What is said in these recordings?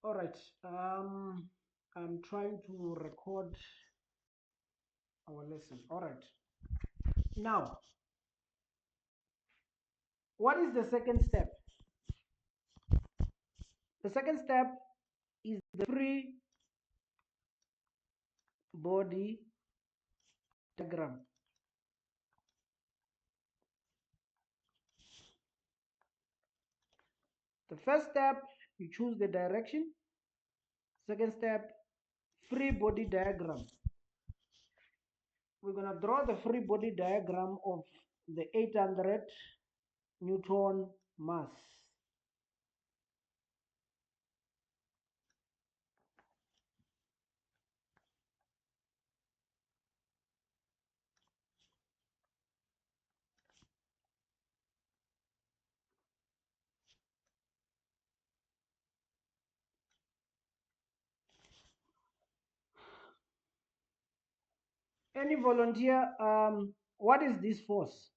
All right. I'm trying to record our lesson. All right. Now, what is the second step? The second step is the free body diagram. The first step, you choose the direction. Second step, free body diagram. We're going to draw the free body diagram of the 800 Newton mass. Any volunteer, what is this force?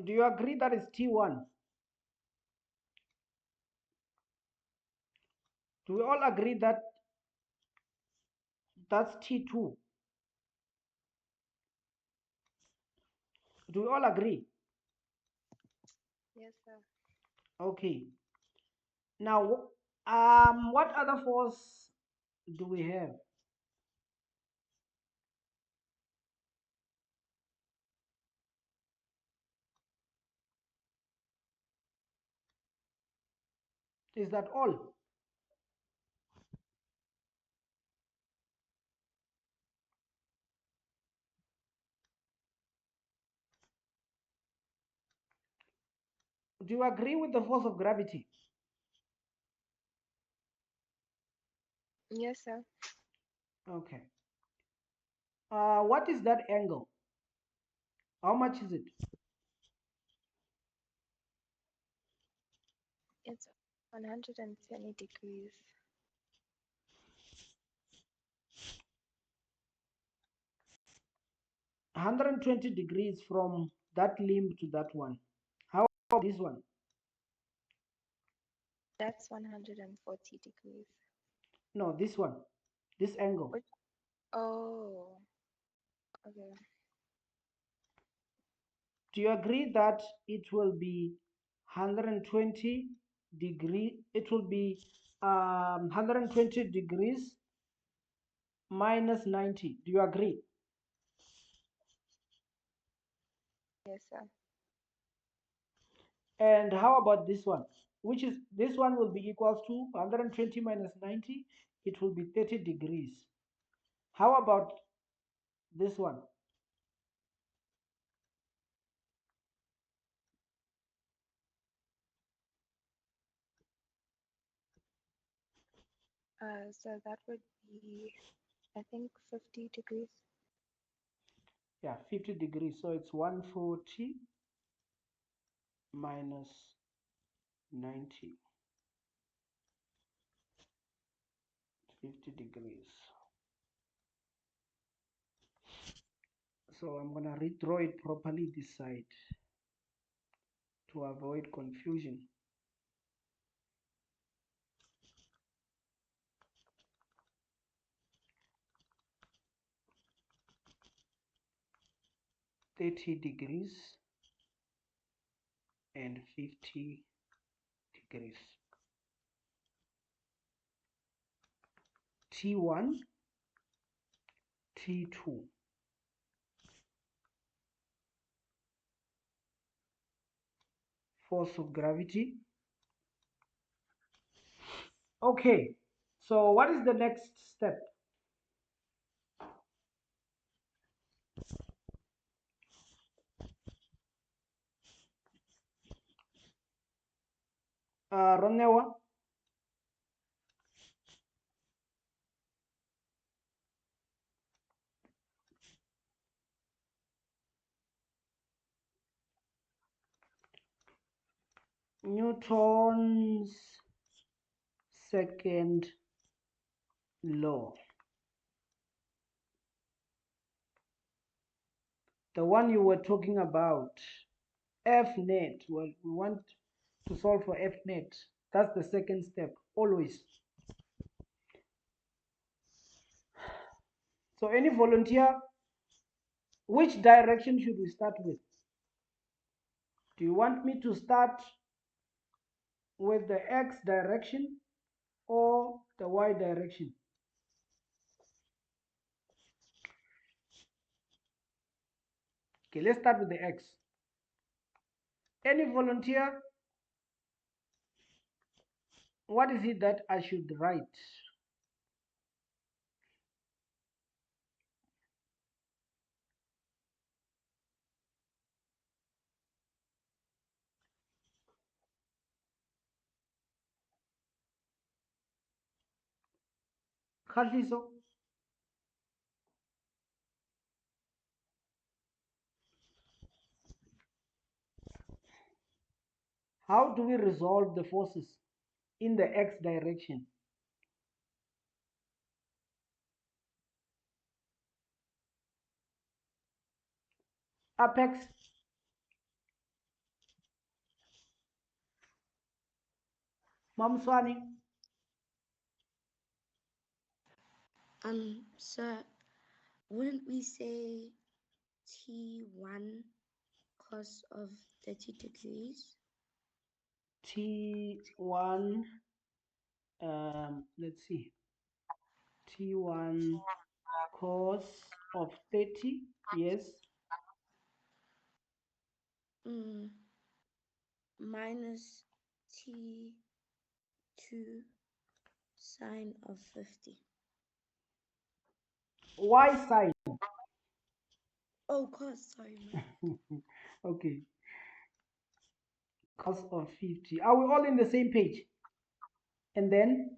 Do you agree that is T1? Do we all agree that that's T2? Do we all agree? Yes, sir. Okay. Now, what other force do we have? Is that all? Do you agree with the force of gravity? Yes, sir. Okay. What is that angle? How much is it? It's 120 degrees. 120 degrees from that limb to that one. How about this one? That's 140 degrees. No, this one. This angle. Which? Oh, okay. Do you agree that it will be 120 degree? It will be 120 degrees minus 90. Do you agree? Yes, sir. And how about this one? Which is, this one will be equals to 120 minus 90. It will be 30 degrees. How about this one? So that would be, I think, 50 degrees. Yeah, 50 degrees. So it's 140 minus 90. 50 degrees. So I'm going to redraw it properly this side to avoid confusion. $30 and 50 degrees. T1, T2. Force of gravity. Okay, so what is the next step? Ronewa? Newton's second law. The one you were talking about, F net. Well, we want to solve for F net. That's the second step, always. So any volunteer, which direction should we start with? Do you want me to start with the X direction or the Y direction? Okay, let's start with the X. Any volunteer? What is it that I should write? Khaliso? How do we resolve the forces in the X direction? Apex? Mamswani? Sir, wouldn't we say T1 cos of 30 degrees? T1, let's see, T1 cos of 30, yes. Minus T2 sine of 50. Why sine? Oh, cos, sorry, man. Okay, cos of 50. Are we all in the same page? And then?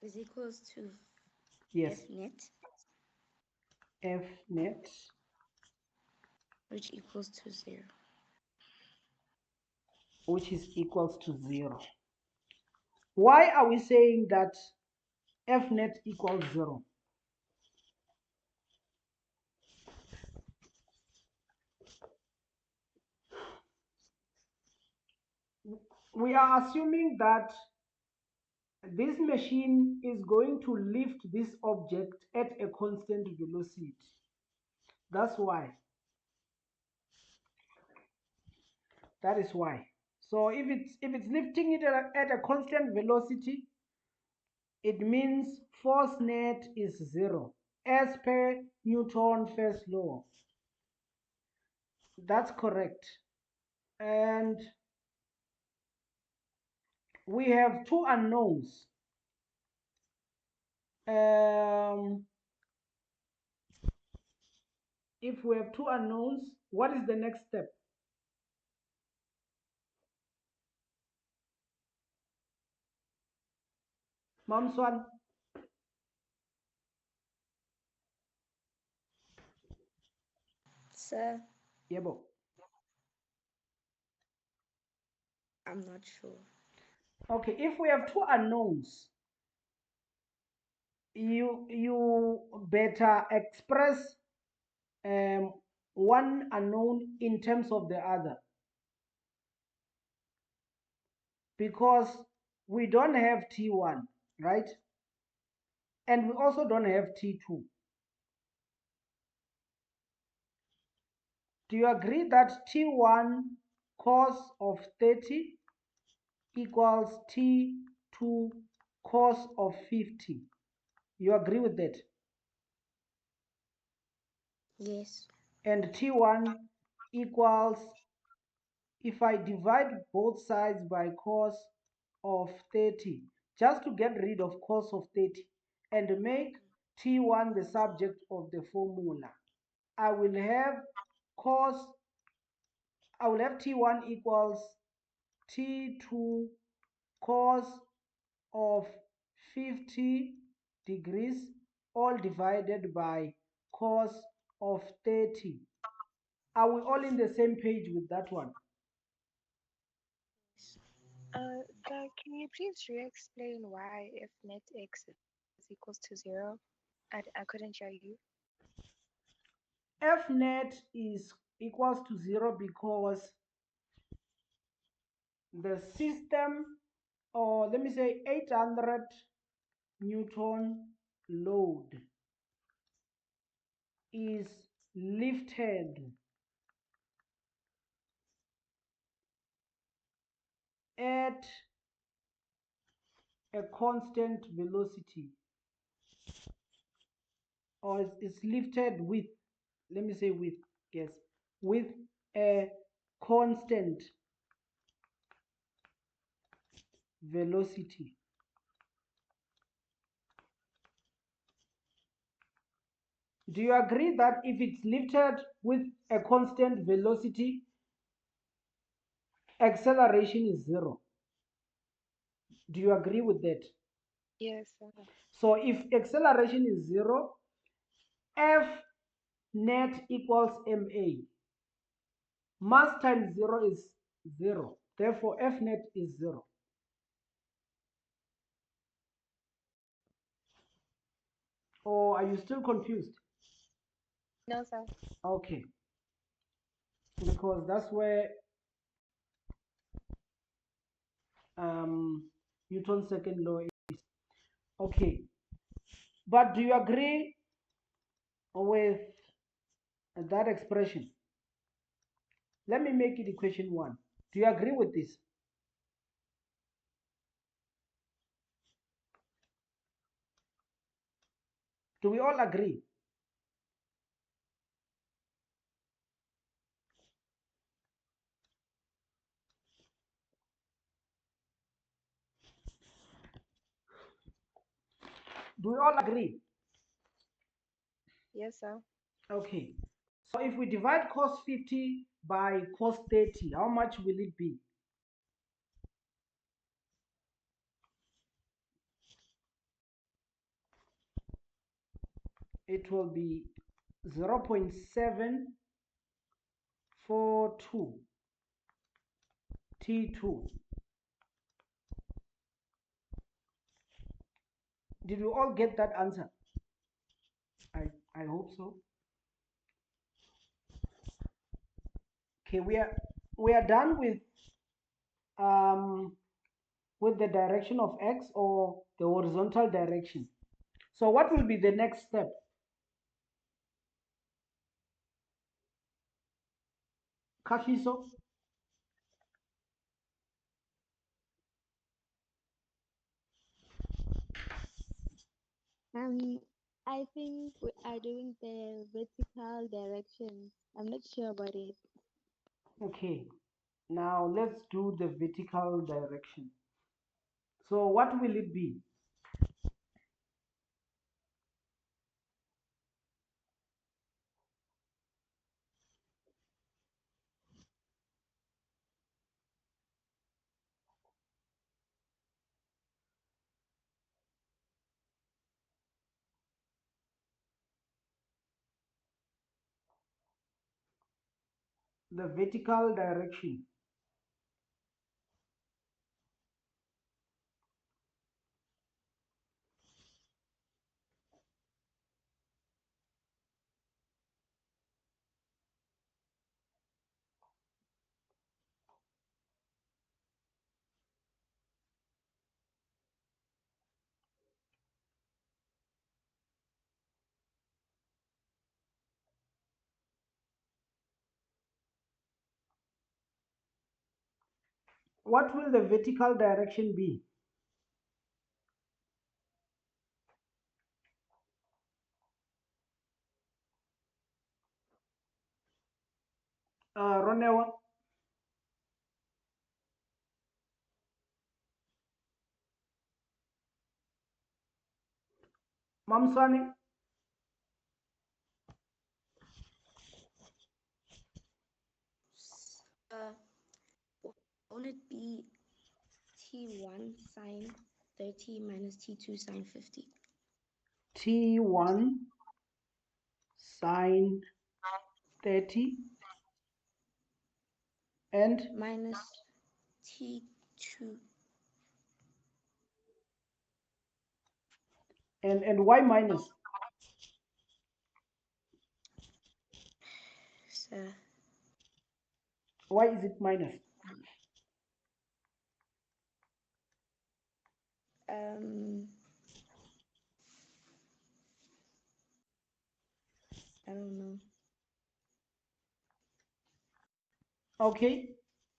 Is equals to Yes, F net, F net, which equals to 0. which is equals to 0. Why are we saying that F net equals 0? We are assuming that this machine is going to lift this object at a constant velocity. That's why. That is why. So if it's lifting it at a constant velocity, it means force net is 0 as per Newton's first law. That's correct. And we have two unknowns. If we have two unknowns, what is the next step? Mamswan? Sir, Yebo. I'm not sure. Okay, if we have two unknowns, you better express one unknown in terms of the other, because we don't have T1, right? And we also don't have T2. Do you agree that T1 cos of 30 equals T2 cos of 50? You agree with that? Yes. And T1 equals, if I divide both sides by cos of 30, just to get rid of cos of 30 and make T1 the subject of the formula, I will have T1 equals T2 cos of 50 degrees, all divided by cos of 30. Are we all in the same page with that one? Sir, can Can you please re-explain why if net x is equals to 0? I couldn't hear you. F net is equals to 0 because the system, or let me say 800 Newton load, is lifted at a constant velocity, or it's lifted with, let me say with, yes, with a constant velocity. Do you agree that if it's lifted with a constant velocity, acceleration is 0? Do you agree with that? Yes, sir. So if acceleration is 0, F net equals ma. Mass times 0 is 0. Therefore, F net is 0. Or are you still confused? No, sir. Okay. Because that's where Newton's second law is. Okay. But do you agree with that expression? Let me make it equation 1. Do you agree with this? Do we all agree? Do we all agree? Yes, sir. Okay. So if we divide cos 50 by cos 30, how much will it be? It will be 0.742 T2. Did you all get that answer? I hope so. Okay, we are done with the direction of x, or the horizontal direction. So what will be the next step? Kashiso? Um, I think we are doing the vertical direction. I'm not sure about it. Okay, now let's do the vertical direction. So what will it be? The vertical direction. What will the vertical direction be? Ronewa, Mamswani, Uh, won't it be T1 sine 30 minus T2 sine 50? T1 sine 30 and Minus T2 And why minus? So, Why is it minus? I don't know. Okay,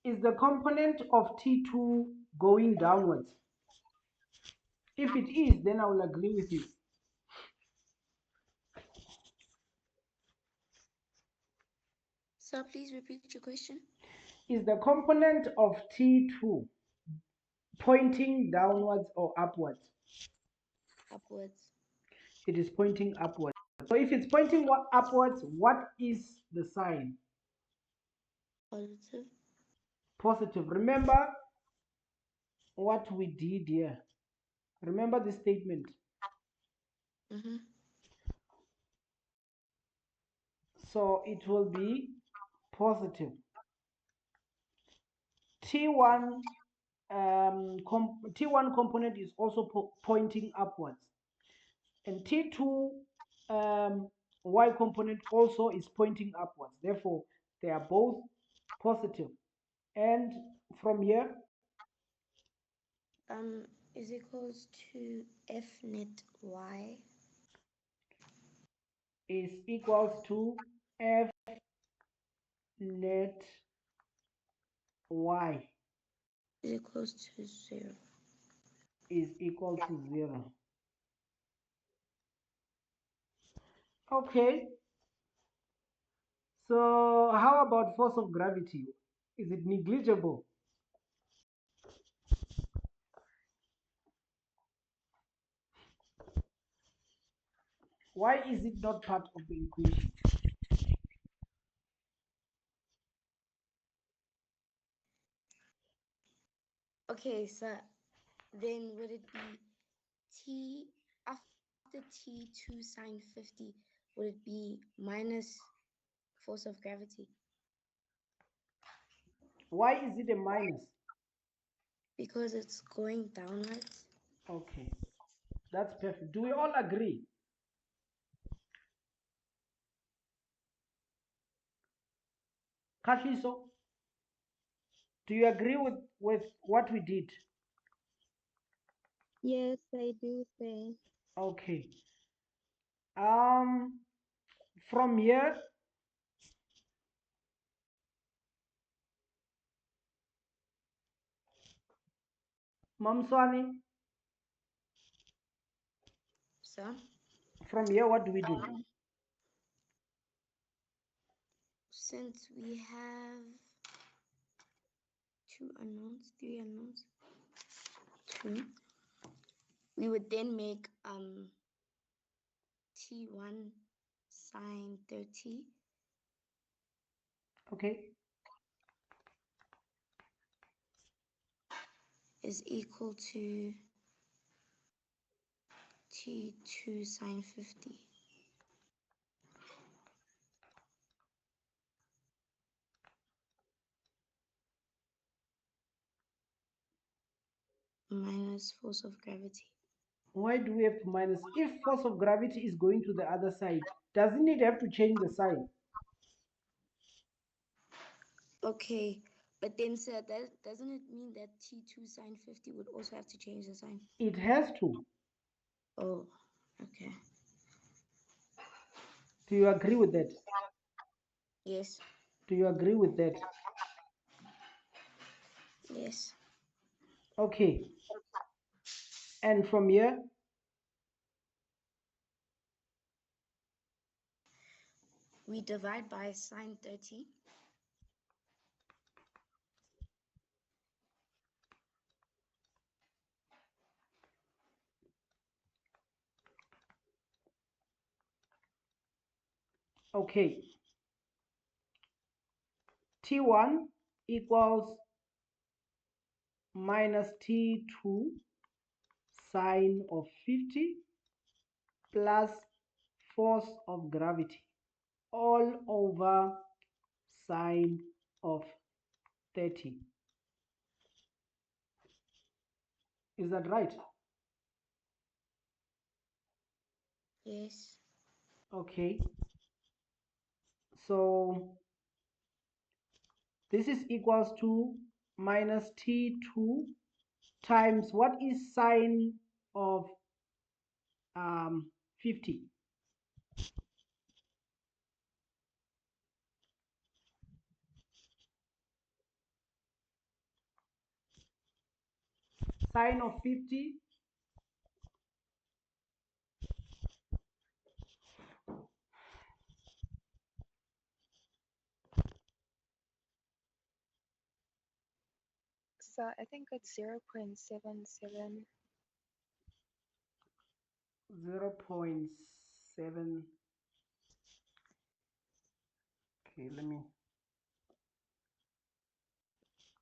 is the component of T2 going downwards? If it is, then I will agree with you. So please repeat your question. Is the component of T2 pointing downwards or upwards? Upwards. It is pointing upwards. So if it's pointing upwards, what is the sign? Positive. Positive. Remember what we did here. Remember this statement. So it will be positive. T1 T1 component is also pointing upwards, and T2 Y component also is pointing upwards. Therefore, they are both positive. And from here, Is equals to F net Y. is equals to F net Y Is equals to 0. is equal to 0. Okay, so how about force of gravity? Is it negligible? Why is it not part of the equation? Okay, so then would it be T after T2 sine 50, would it be minus force of gravity? Why is it a minus? Because it's going downwards. Okay, that's perfect. Do we all agree? Kashiso, do you agree with what we did? Yes, I do say. Okay. Um, from here, Mamswani, So from here, what do we do? since we have three unknowns, two, we would then make T1 sine 30 Okay. is equal to T2 sine 50 minus force of gravity. Why do we have to minus? If force of gravity is going to the other side, doesn't it have to change the sign? Okay, but then sir, that doesn't it mean that T2 sine 50 would also have to change the sign? It has to. Oh, okay. Do you agree with that? Yes. Do you agree with that? Yes. Okay. And from here, We divide by sine 30. okay, T1 equals minus T2 sine of 50 plus force of gravity all over sine of 30. Is that right? Yes. Okay, so this is equals to minus t2 times what is sine of 50? Sine of 50 So I think it's 0.77. 0.7. Okay, let me.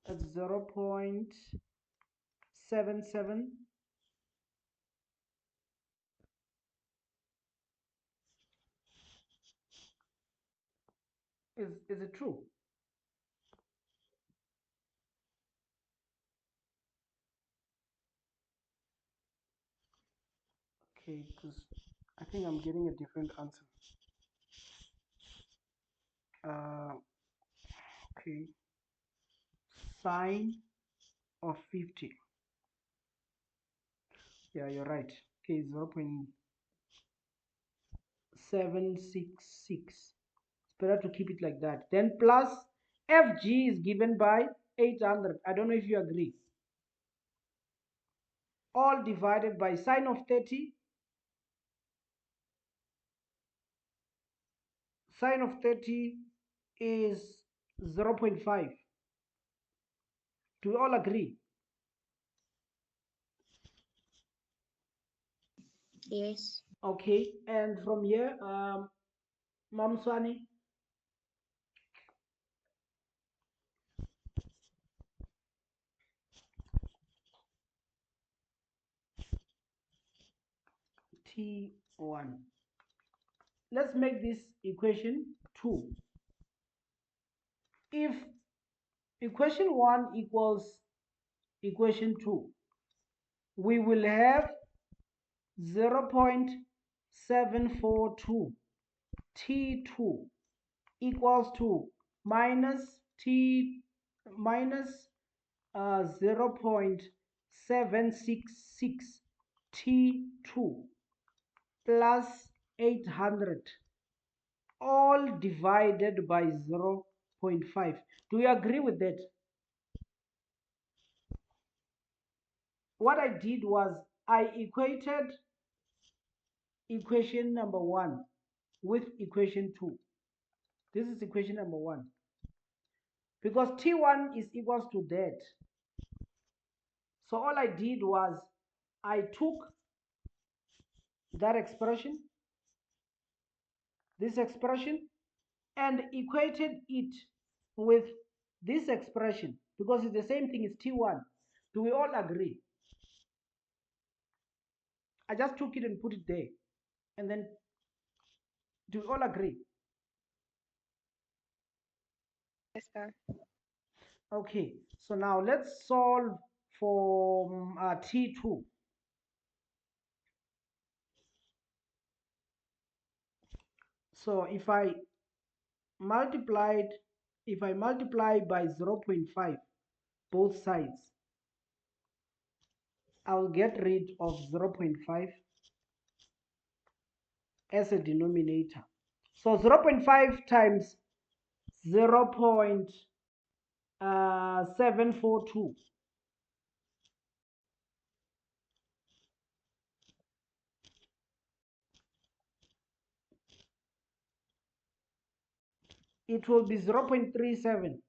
That's 0.77. Is it true? Okay, because I think I'm getting a different answer. Okay, sine of 50. Yeah, you're right. Okay, 0.766. It's better to keep it like that. Then plus FG is given by 800. I don't know if you agree. All divided by sine of 30. Sine of 30 is 0.5. Do we all agree? Yes. Okay, and from here, Mamswani, T1. Let's make this equation 2. If equation 1 equals equation 2, we will have 0.742 T2 equals to minus T minus 0.766 T2 plus 800, all divided by 0.5. Do you agree with that? What I did was I equated equation number 1 with equation 2. This is equation number 1. Because T1 is equals to that. So all I did was I took that expression, this expression, and equated it with this expression because it's the same thing as T1. Do we all agree? I just took it and put it there. And then, do we all agree? Yes, sir. Okay, so now let's solve for T2. So if I multiply by 0.5 both sides, I'll get rid of 0.5 as a denominator. So 0.5 times 0.742. It will be 0.37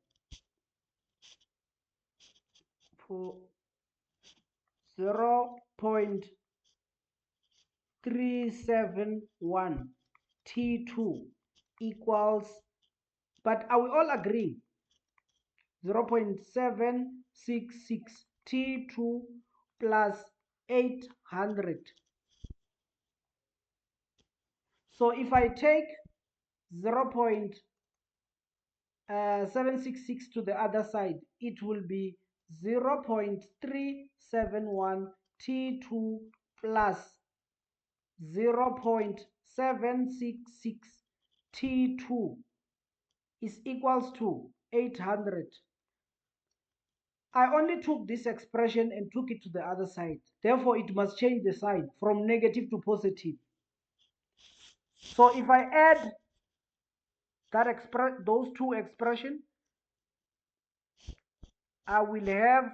for 0.371 T2 equals, but are we all agreeing? 0.766 T2 plus 800. So if I take 0.766 to the other side, it will be 0.371 T2 plus 0.766 T2 is equals to 800. I only took this expression and took it to the other side. Therefore, it must change the sign from negative to positive. So if I add those two expressions, I will have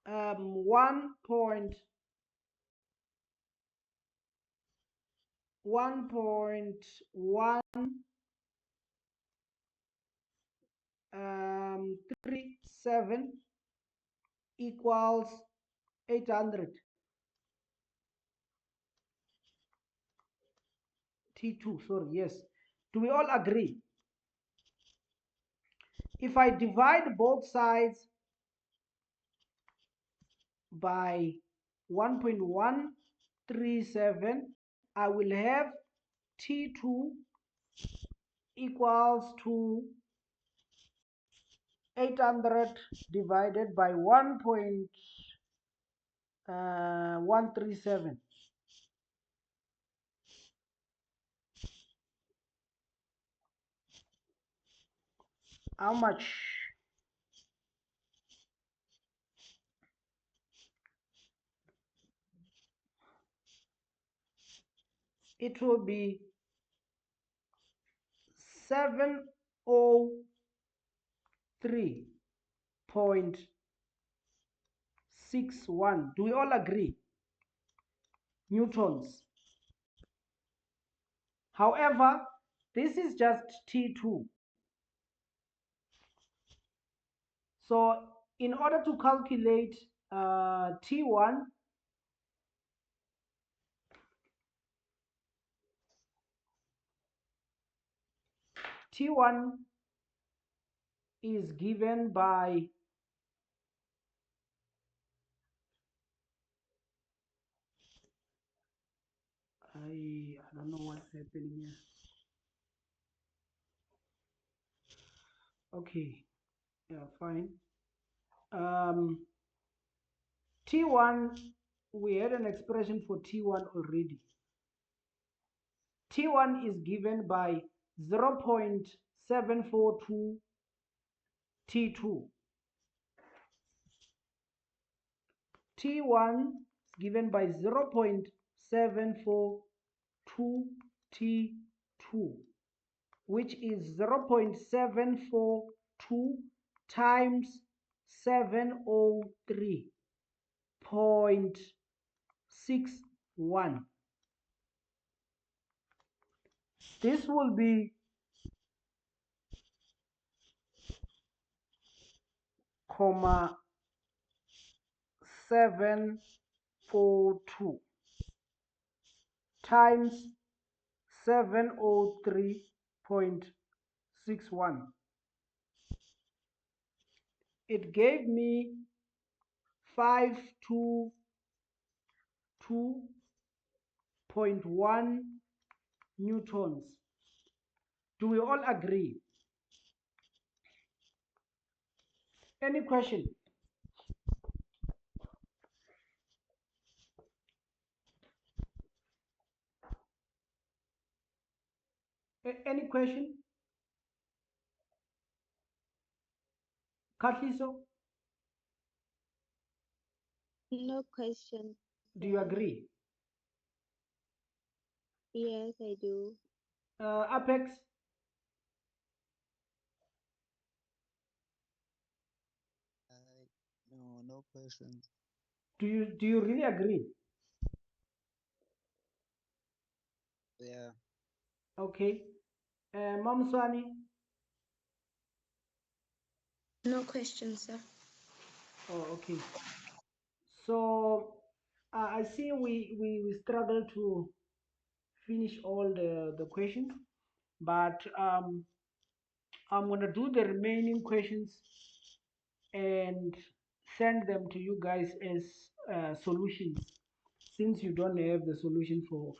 1.37 equals 800 T2, sorry, yes. Do we all agree? If I divide both sides by 1.137, I will have T2 equals to 800 divided by 1.137. How much? It will be 703.61. Do we all agree? Newtons. However, this is just T2. So in order to calculate T1, T1 is given by I don't know what's happening here. Okay, yeah, fine. T1, we had an expression for T1 already. T1 is given by 0.742 T2. T1 is given by 0.742 T2, which is 0.742 times 703.61. This will be comma 742 times 703.61. It gave me 522.1 newtons. Do we all agree? Any question? Any question? Katliso, No question. do you agree? Yes, I do. Apex, No, no questions. do you really agree? Yeah. Okay. Mom Swani? No questions, sir. Oh, okay. So I see we struggle to finish all the questions, but I'm gonna do the remaining questions and send them to you guys as solutions, since you don't have the solution for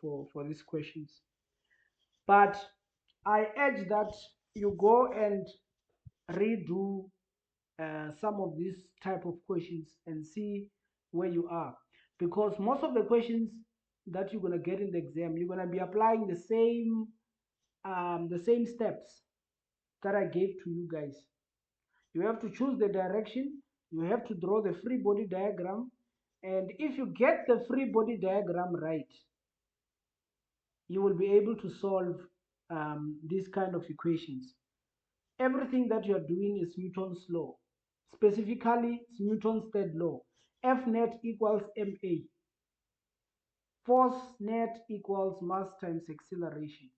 these questions. But I urge that you go and redo some of these type of questions and see where you are, because most of the questions that you're going to get in the exam, you're going to be applying the same steps that I gave to you guys. You have to choose the direction, you have to draw the free body diagram, and if you get the free body diagram right, you will be able to solve these kind of equations. Everything that you are doing is Newton's law. Specifically, it's Newton's third law. F net equals ma. Force net equals mass times acceleration.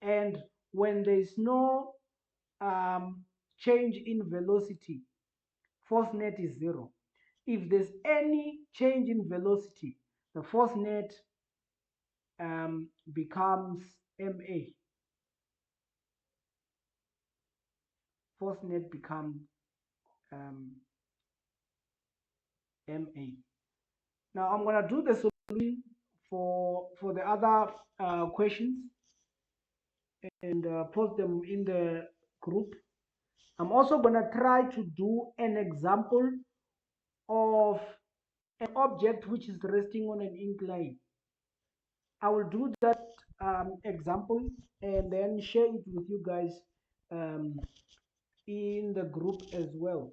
And when there is no change in velocity, force net is 0. If there's any change in velocity, the force net becomes ma. Force net becomes ma. Now I'm going to do the solution for the other questions and post them in the group. I'm also going to try to do an example of an object which is resting on an incline. I will do that example and then share it with you guys in the group as well.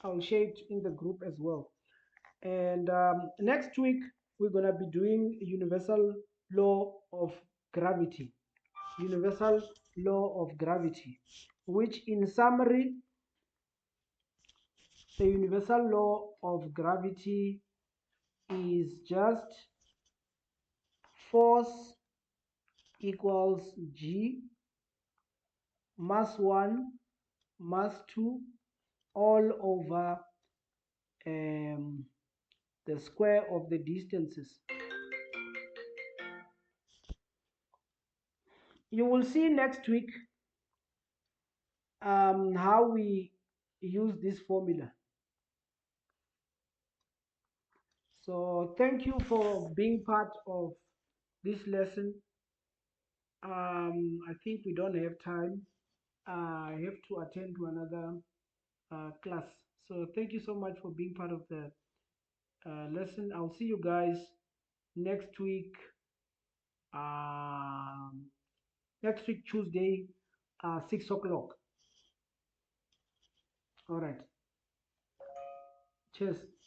I'll share it in the group as well. And next week, we're going to be doing universal law of gravity. Universal law of gravity, which in summary, the universal law of gravity is just force equals G, mass 1, mass 2, all over the square of the distances. You will see next week how we use this formula. So thank you for being part of this lesson. I think we don't have time. I have to attend to another class. So thank you so much for being part of the lesson. I'll see you guys next week. Next week Tuesday, 6 o'clock. All right. Cheers.